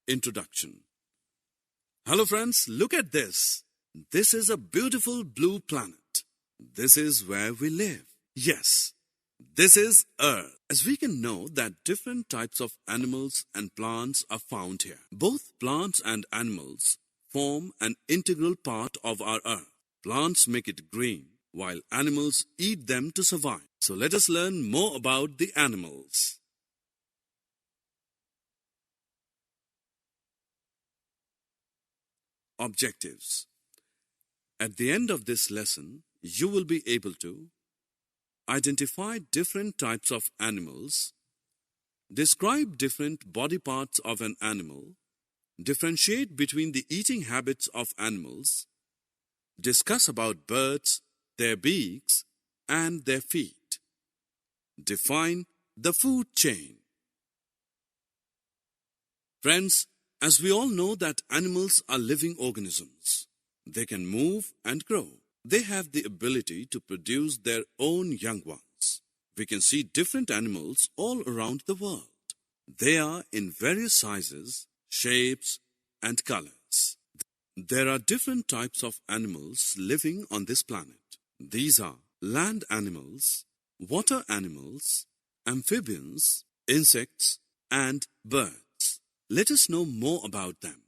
Introduction. Hello friends, look at this. This is a beautiful blue planet. This is where we live. Yes, this is Earth. As we can know that different types of animals and plants are found here. Both plants and animals form an integral part of our Earth. Plants make it green, while animals eat them to survive. So let us learn more about the animals. Objectives. At the end of this lesson, you will be able to identify different types of animals, describe different body parts of an animal, differentiate between the eating habits of animals, discuss about birds, their beaks, and their feet. Define the food chain. Friends, as we all know that animals are living organisms. They can move and grow. They have the ability to produce their own young ones. We can see different animals all around the world. They are in various sizes, shapes, and colors. There are different types of animals living on this planet. These are land animals, water animals, amphibians, insects, and birds. Let us know more about them.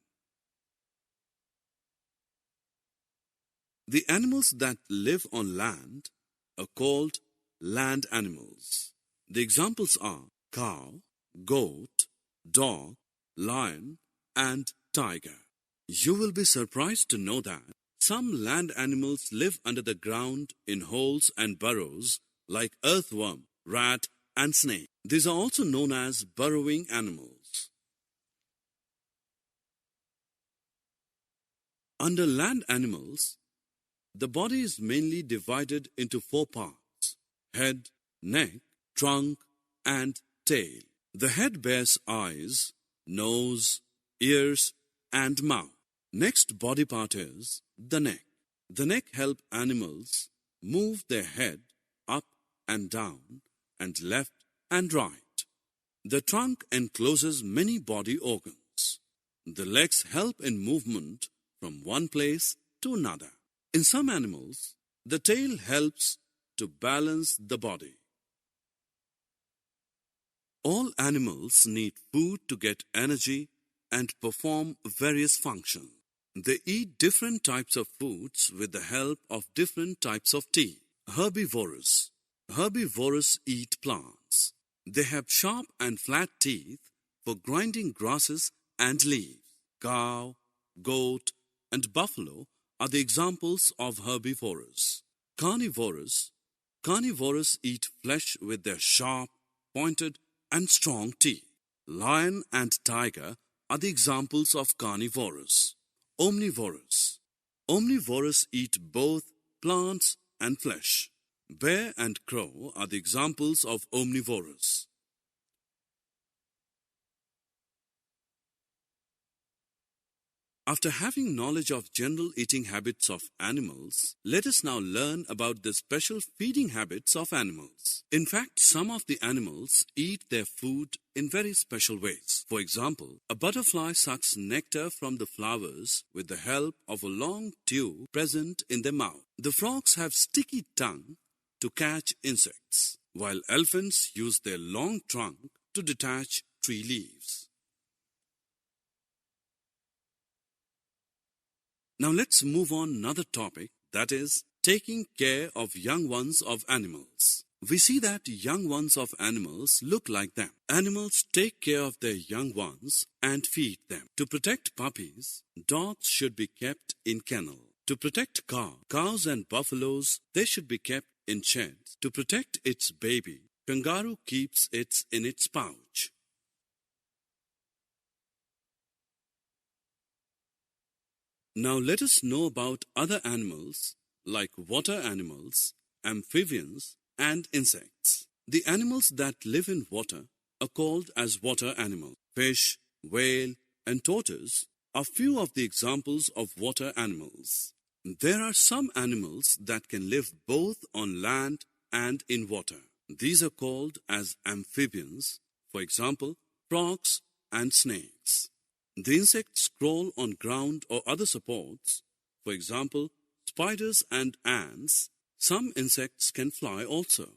The animals that live on land are called land animals. The examples are cow, goat, dog, lion, and tiger. You will be surprised to know that some land animals live under the ground in holes and burrows like earthworm, rat, and snake. These are also known as burrowing animals. Under land animals, the body is mainly divided into 4 parts: head, neck, trunk, and tail. The head bears eyes, nose, ears, and mouth. Next body part is the neck. The neck helps animals move their head up and down and left and right. The trunk encloses many body organs. The legs help in movement from one place to another. In some animals, the tail helps to balance the body. All animals need food to get energy and perform various functions. They eat different types of foods with the help of different types of teeth. Herbivorous. Herbivorous eat plants. They have sharp and flat teeth for grinding grasses and leaves. Cow, goat, and buffalo are the examples of herbivores. Carnivorous. Carnivores eat flesh with their sharp, pointed, and strong teeth. Lion and tiger are the examples of carnivores. Omnivorous. Omnivorous eat both plants and flesh. Bear and crow are the examples of omnivorous. After having knowledge of general eating habits of animals, let us now learn about the special feeding habits of animals. In fact, some of the animals eat their food in very special ways. For example, a butterfly sucks nectar from the flowers with the help of a long tube present in their mouth. The frogs have sticky tongue to catch insects, while elephants use their long trunk to detach tree leaves. Now let's move on another topic, that is taking care of young ones of animals. We see that young ones of animals look like them. Animals take care of their young ones and feed them. To protect puppies, dogs should be kept in kennel. To protect cows and buffaloes, they should be kept in sheds. To protect its baby, kangaroo keeps it in its pouch. Now let us know about other animals like water animals, amphibians, and insects. The animals that live in water are called as water animals. Fish, whale, and tortoise are few of the examples of water animals. There are some animals that can live both on land and in water. These are called as amphibians, for example, frogs and snakes. The insects crawl on ground or other supports. For example, spiders and ants. Some insects can fly also.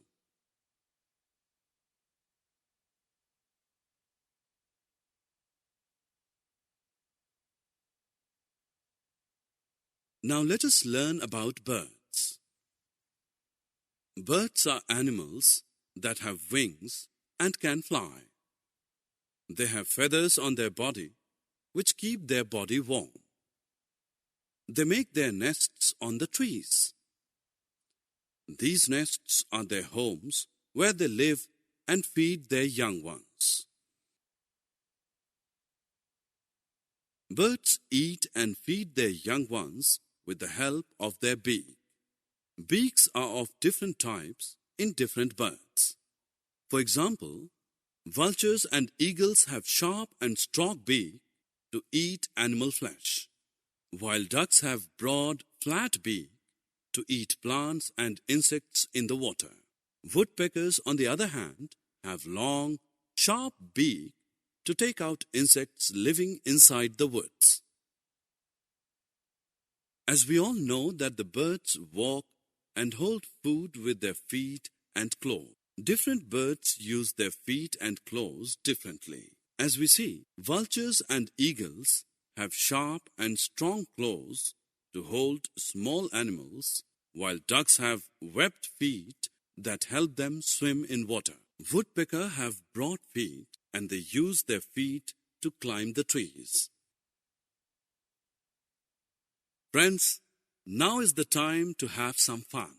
Now let us learn about birds. Birds are animals that have wings and can fly. They have feathers on their body which keep their body warm. They make their nests on the trees. These nests are their homes where they live and feed their young ones. Birds eat and feed their young ones with the help of their beak. Beaks are of different types in different birds. For example, vultures and eagles have sharp and strong beaks to eat animal flesh, while ducks have broad, flat beaks to eat plants and insects in the water. Woodpeckers, on the other hand, have long, sharp beaks to take out insects living inside the woods. As we all know that the birds walk and hold food with their feet and claws. Different birds use their feet and claws differently. As we see, vultures and eagles have sharp and strong claws to hold small animals, while ducks have webbed feet that help them swim in water. Woodpeckers have broad feet and they use their feet to climb the trees. Friends, now is the time to have some fun.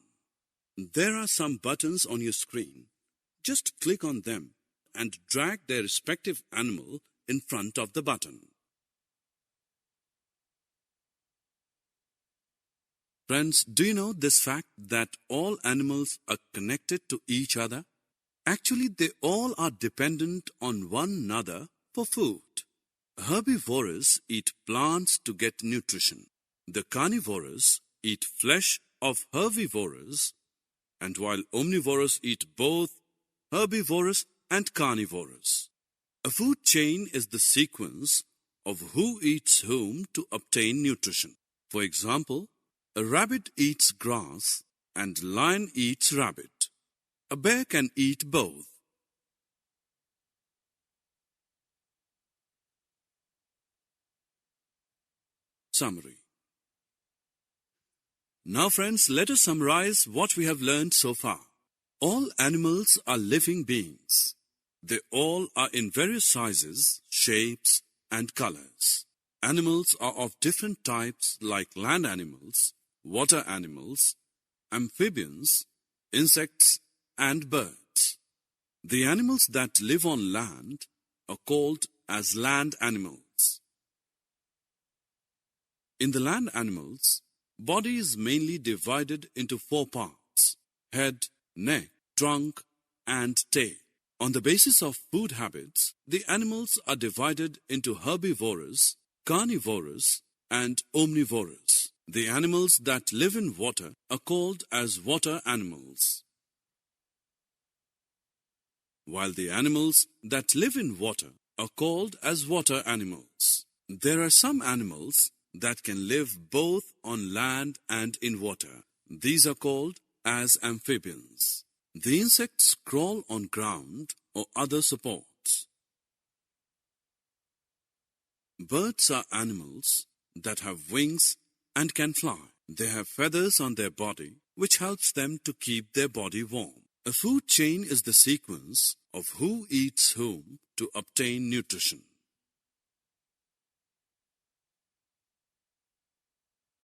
There are some buttons on your screen. Just click on them and drag their respective animal in front of the button. Friends, do you know this fact that all animals are connected to each other? Actually, they all are dependent on one another for food. Herbivores eat plants to get nutrition. The carnivores eat flesh of herbivores, and while omnivores eat both herbivores and carnivores. A food chain is the sequence of who eats whom to obtain nutrition. For example, a rabbit eats grass and a lion eats rabbit. A bear can eat both. Summary. Now friends, let us summarize what we have learned so far. All animals are living beings. They all are in various sizes, shapes, and colors. Animals are of different types like land animals, water animals, amphibians, insects, and birds. The animals that live on land are called as land animals. In the land animals, body is mainly divided into 4 parts: head, neck, trunk, and tail. On the basis of food habits, the animals are divided into herbivores, carnivores, and omnivores. The animals that live in water are called as water animals, while the animals that live in water are called as water animals. There are some animals that can live both on land and in water. These are called as amphibians. The insects crawl on ground or other supports. Birds are animals that have wings and can fly. They have feathers on their body, which helps them to keep their body warm. A food chain is the sequence of who eats whom to obtain nutrition.